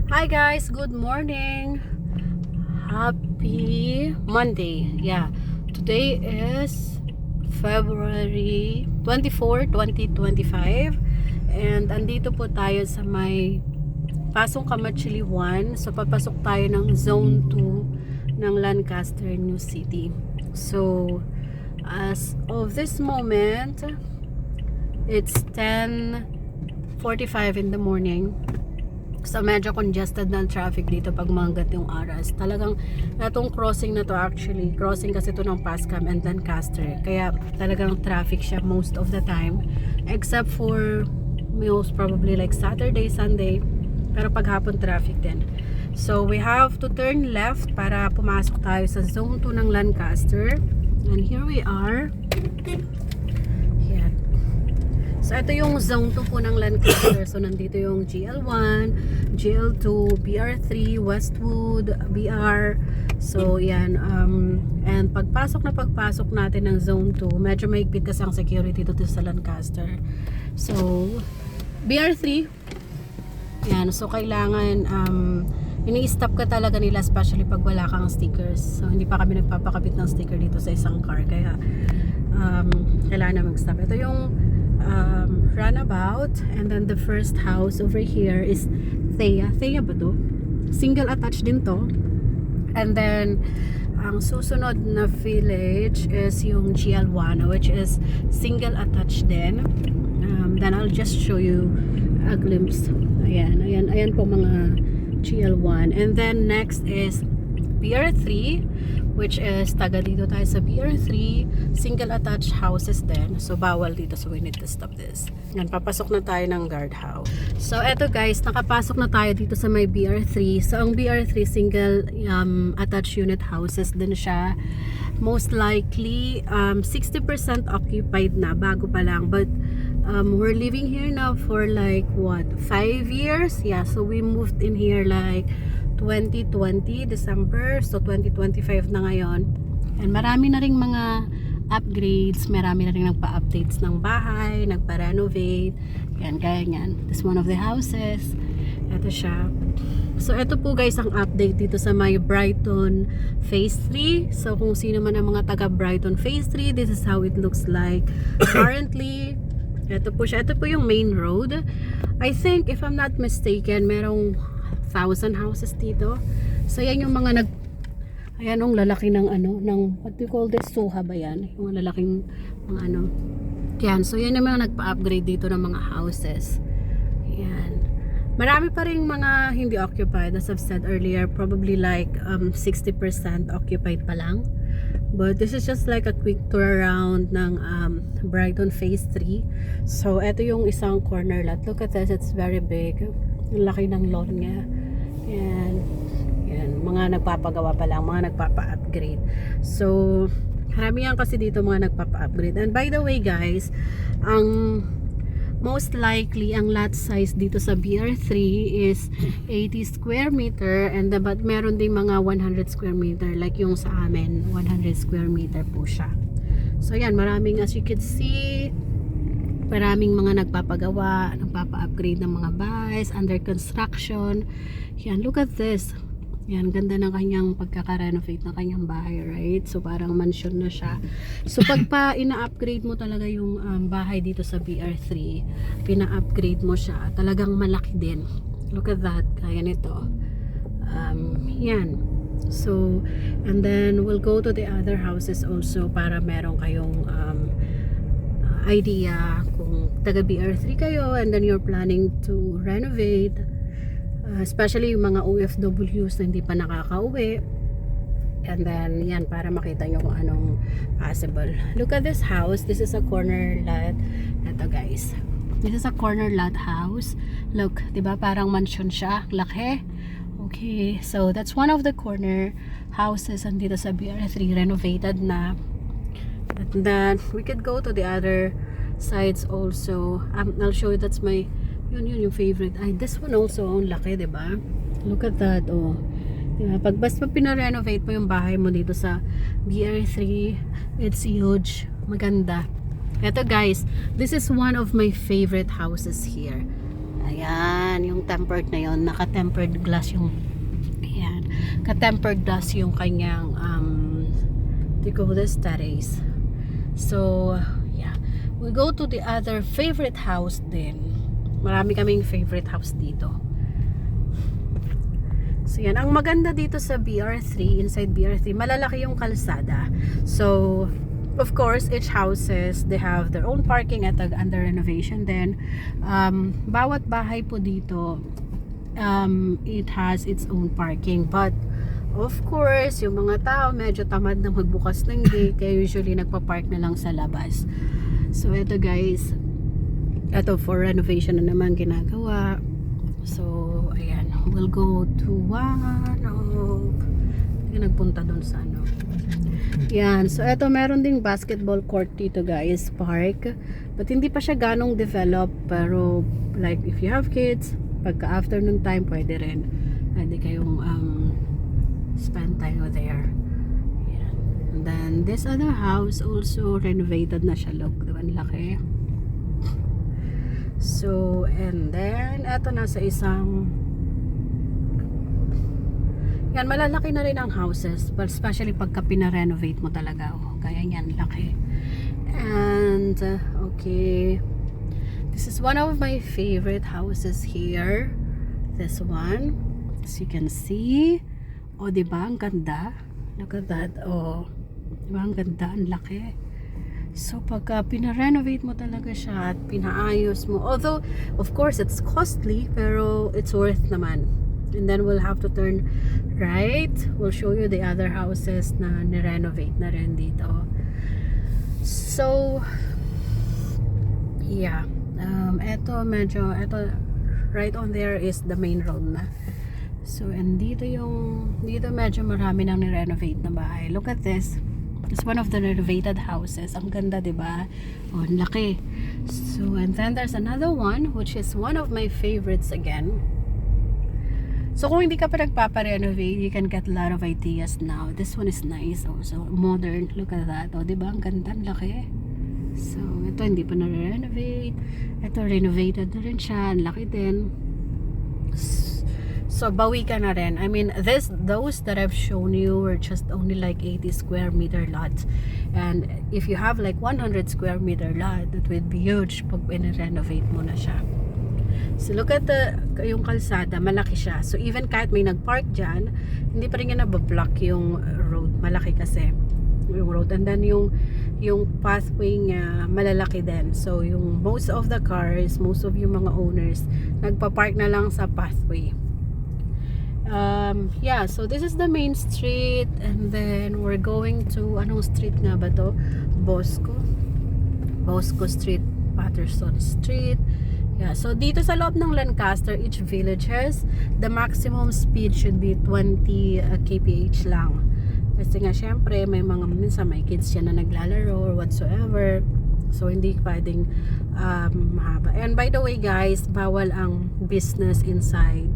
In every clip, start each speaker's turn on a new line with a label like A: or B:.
A: Hi guys, good morning. Happy Monday. Yeah. Today is February 24, 2025. And andito po tayo sa may Pasong Kamachili 1. So papasok tayo ng Zone 2 ng Lancaster, New City. So as of this moment, it's 10:45 in the morning. So medyo congested na ang traffic dito pag mga yung oras. Talagang itong crossing na to, actually crossing kasi to ng Pascam and Lancaster, kaya talagang traffic siya most of the time, except for most probably like Saturday, Sunday, pero paghapon traffic din. So we have to turn left para pumasok tayo sa Zone 2 ng Lancaster, and here we are. Yan. So ito yung Zone 2 po ng Lancaster. So nandito yung GL1, GL2, BR3, Westwood, BR. So yan, and pagpasok natin ng Zone 2, medyo mahigpit kasi ang security dito sa Lancaster. So BR3, yan, so kailangan ini-stop ka talaga nila, especially pag wala kang stickers. So hindi pa kami nagpapakabit ng sticker dito sa isang car, kaya kailangan na mag-stop. Ito yung runabout, and then the first house over here is Thea ba to? Single attached din to. And then ang susunod na village is yung GL1, which is single attached din. Then I'll just show you a glimpse. Ayan po mga GL1. And then next is BR3, which is taga dito tayo sa BR3, single attached houses din. So bawal dito, so we need to stop this. Yan, papasok na tayo ng guardhouse. So eto guys, nakapasok na tayo dito sa may BR3. So ang BR3 single attached unit houses din siya. Most likely 60% occupied na, bago pa lang, but we're living here now for like what, 5 years? Yeah, so we moved in here like 2020 December, so 2025 na ngayon, and marami na ring mga upgrades, marami na ring nagpa-updates ng bahay, nagpa-renovate. Yan, gaya nyan, this one of the houses. Ito siya. So ito po guys ang update dito sa may Brighton Phase 3. So kung sino man ang mga taga Brighton Phase 3, this is how it looks like currently. Ito po siya, ito po yung main road. I think, if I'm not mistaken, merong 1,000 houses dito. So yan yung mga ayan yung lalaki ng ng what do you call this, suha ba yan? Yung lalaking mga yan, so yan yung mga nagpa-upgrade dito ng mga houses. Yan, marami pa ring mga hindi occupied, as I've said earlier, probably like 60% occupied pa lang. But this is just like a quick tour around ng Brighton Phase 3. So ito yung isang corner lot. Look at this, it's very big. Ang laki ng lawn niya. Yan. Yan. Mga nagpapagawa pa lang, mga nagpapa-upgrade. So, karamihan kasi dito mga nagpapa-upgrade. And by the way guys, ang most likely, ang lot size dito sa BR3 is 80 square meter. And but meron din mga 100 square meter. Like yung sa amin, 100 square meter po siya. So yan, maraming, as you can see, maraming mga nagpapagawa, nagpapa-upgrade ng mga bahays, under construction. Yan, look at this. Yan, ganda ng kanyang pagkaka-renovate ng kanyang bahay, right? So parang mansion na siya. So pag ina-upgrade mo talaga yung bahay dito sa BR3, pina-upgrade mo siya, talagang malaki din. Look at that, kaya nito. Yan. So, and then we'll go to the other houses also para meron kayong idea kung taga BR3 kayo and then you're planning to renovate, especially yung mga OFWs na hindi pa nakakauwi. And then yan, para makita nyo kung anong possible. Look at this house. This is a corner lot. Ito guys, this is a corner lot house. Look, diba parang mansion siya, laki. Okay, so that's one of the corner houses andito sa BR3, renovated na. And then we could go to the other sides also. I'll show you, that's my yun yung favorite. Ay, this one also, ang laki, diba? Look at that, oh. Diba? Pag basta pina-renovate mo yung bahay mo dito sa BR3, it's huge, maganda. Eto guys, this is one of my favorite houses here. Ayan, yung tempered na yon, naka-tempered glass yung, ayan, ka-tempered glass yung kanyang, they call this terrace. So, yeah. We go to the other favorite house din. Marami kaming favorite house dito. So, yan. Ang maganda dito sa BR3, inside BR3, malalaki yung kalsada. So, of course, each houses, they have their own parking at under renovation. Then, bawat bahay po dito, it has its own parking. But, of course, yung mga tao medyo tamad na magbukas ng gate, kaya usually nagpa-park na lang sa labas. So ito guys, ito for renovation na naman ginagawa. So ayan, we'll go to one of, nagpunta dun sa ano. Yan, so ito meron ding basketball court dito guys, park. But hindi pa siya ganong develop, pero like if you have kids, pagka afternoon time pwede rin. Pwede kayong spend time there. Yan. And then this other house also renovated na siya. Look, diba ang laki. So, and then eto na sa isang, yan, malalaki na rin ang houses, but especially pagka pina-renovate mo talaga. Oh, kaya yan, laki. And okay, this is one of my favorite houses here. This one, as you can see. O, oh, diba? Ang ganda. Look at that. Oh, diba? Ang ganda. Ang laki. So, pagka pina-renovate mo talaga siya at pinaayos mo. Although, of course, it's costly, pero it's worth naman. And then, we'll have to turn right. We'll show you the other houses na ni-renovate na rin dito. So, yeah. Eto, medyo, eto, right on there is the main road na. So, and dito medyo marami nang ni-renovate na bahay. Look at this. It's one of the renovated houses. Ang ganda, diba? Oh, ang laki. So, and then there's another one, which is one of my favorites again. So, kung hindi ka pa nagpapa-renovate, you can get a lot of ideas now. This one is nice. Oh, so, modern. Look at that. Oh, diba? Ang ganda, ang laki. So, ito hindi pa na-renovate. Ito, renovated na rin siya. Ang laki din. So, bawi ka na rin. I mean, those that I've shown you were just only like 80 square meter lots. And if you have like 100 square meter lot, that would be huge pag in-renovate mo na siya. So, look at yung kalsada, malaki siya. So, even kahit may nag-park dyan, hindi pa rin yan nabablock yung road. Malaki kasi yung road. And then yung pathway niya, malalaki din. So, yung most of the cars, most of yung mga owners, nagpa-park na lang sa pathway. Yeah, so this is the main street, and then we're going to, anong street nga ba to? Bosco Street, Patterson Street. Yeah, so dito sa loob ng Lancaster, each village has, the maximum speed should be 20 kph lang. Kasi nga syempre may mga minsan may kids yan na naglalaro or whatsoever. So hindi pwedeng mahaba. And by the way guys, bawal ang business inside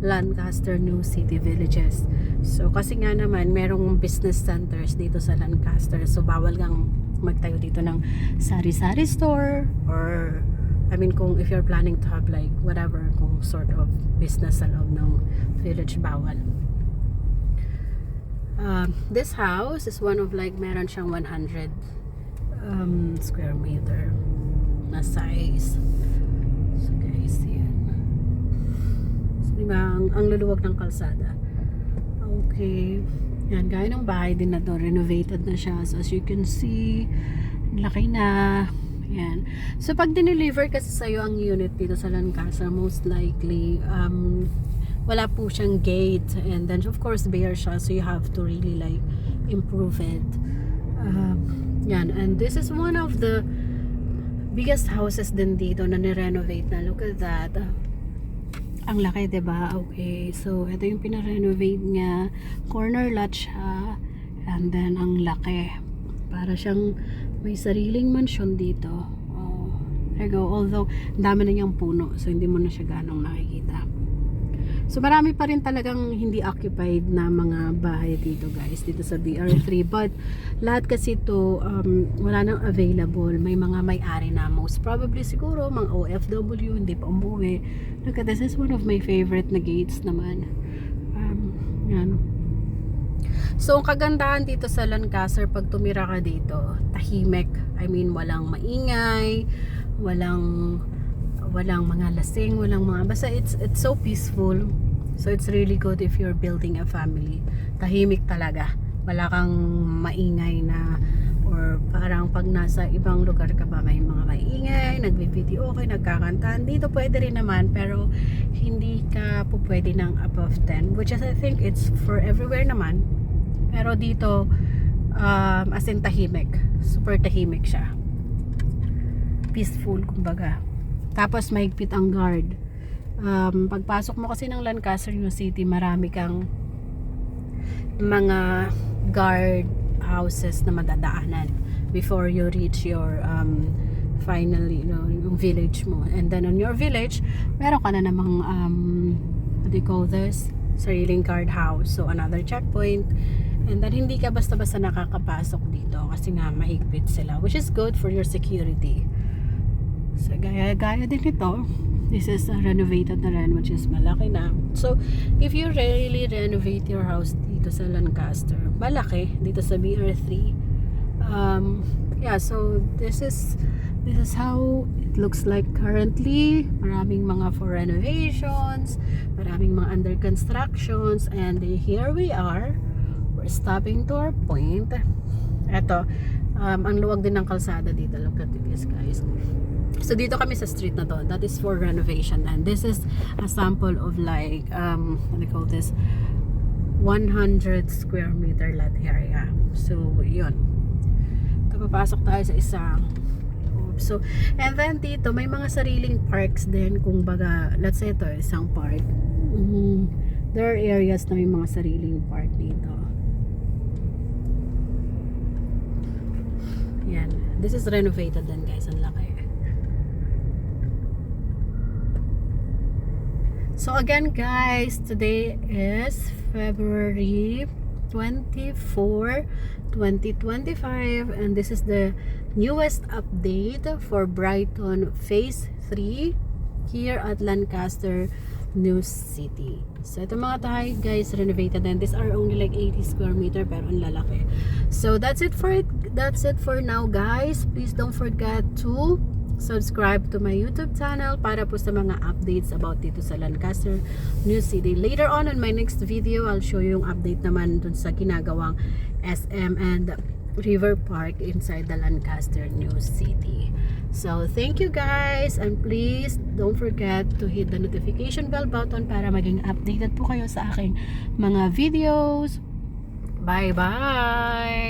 A: Lancaster New City Villages. So kasi nga naman merong business centers dito sa Lancaster. So bawal kang magtayo dito ng sari-sari store, or I mean kung if you're planning to have like whatever kung sort of business sa loob ng village, bawal. This house is one of like meron siyang 100 square meter na size. So guys, yan. So, diba, ang luluwag ng kalsada. Okay. Yan, gaya ng bahay din na to, renovated na siya. So as you can see, laki na. Yan. So pag dineliver kasi sa'yo ang unit dito sa Lancaster, most likely wala po siyang gate, and then of course bare siya, so you have to really like improve it. Yan, and this is one of the biggest houses din dito na ni-renovate na. Look at that. Ang laki, diba? Okay, so ito yung pina-renovate niya. Corner lot siya, and then ang laki. Para siyang may sariling mansion dito. There you go. Although dami na niyang puno, so hindi mo na siya ganong nakikita. So marami pa rin talagang hindi occupied na mga bahay dito guys, dito sa BR3. But lahat kasi to wala nang available. May mga may-ari na, most probably siguro mga OFW, hindi pa umuwi. Look at this is one of my favorite na gates naman. Yan. So ang kagandahan dito sa Lancaster, pag tumira ka dito, tahimik. I mean, walang maingay, walang mga lasing, walang mga, basta it's so peaceful. So it's really good if you're building a family. Tahimik talaga, wala kang maingay na, or parang pag nasa ibang lugar ka ba may mga maingay, nagbi-video okay, nagkakantahan. Dito pwede rin naman, pero hindi ka po pwede ng above 10, which is I think it's for everywhere naman. Pero dito as in tahimik, super tahimik siya, peaceful kumbaga. Tapos mahigpit ang guard. Pagpasok mo kasi ng Lancaster City, marami kang mga guard houses na madadaanan before you reach your finally, yung village mo. And then on your village, meron ka na namang what do you call this? Sariling guard house. So another checkpoint. And then hindi ka basta-basta nakakapasok dito kasi nga mahigpit sila, which is good for your security. So gaya din ito, this is renovated na rin, which is malaki na. So if you really renovate your house dito sa Lancaster, malaki dito sa BR3, yeah, so this is how it looks like currently. Maraming mga for renovations, maraming mga under constructions, and here we are, we're stopping to our point. Eto, ang luwag din ng kalsada dito. Look at this guys. So dito kami sa street na to, that is for renovation, and this is a sample of like what do you call this, 100 square meter lot area. So yun, papasok tayo sa isang, so and then dito may mga sariling parks din. Kung baga, let's say ito isang park, there are areas na may mga sariling park dito. Yan, this is renovated din guys, ang laki. So again guys, today is February 24, 2025, and this is the newest update for Brighton Phase 3 here at Lancaster New City. So ito mga tayo guys, renovated, and these are only like 80 square meter pero ang lalaki. So that's it for now guys. Please don't forget to subscribe to my YouTube channel para po sa mga updates about dito sa Lancaster New City. Later on in my next video, I'll show you yung update naman dun sa ginagawang SM and River Park inside the Lancaster New City. So thank you guys, and please don't forget to hit the notification bell button para maging updated po kayo sa aking mga videos. Bye bye!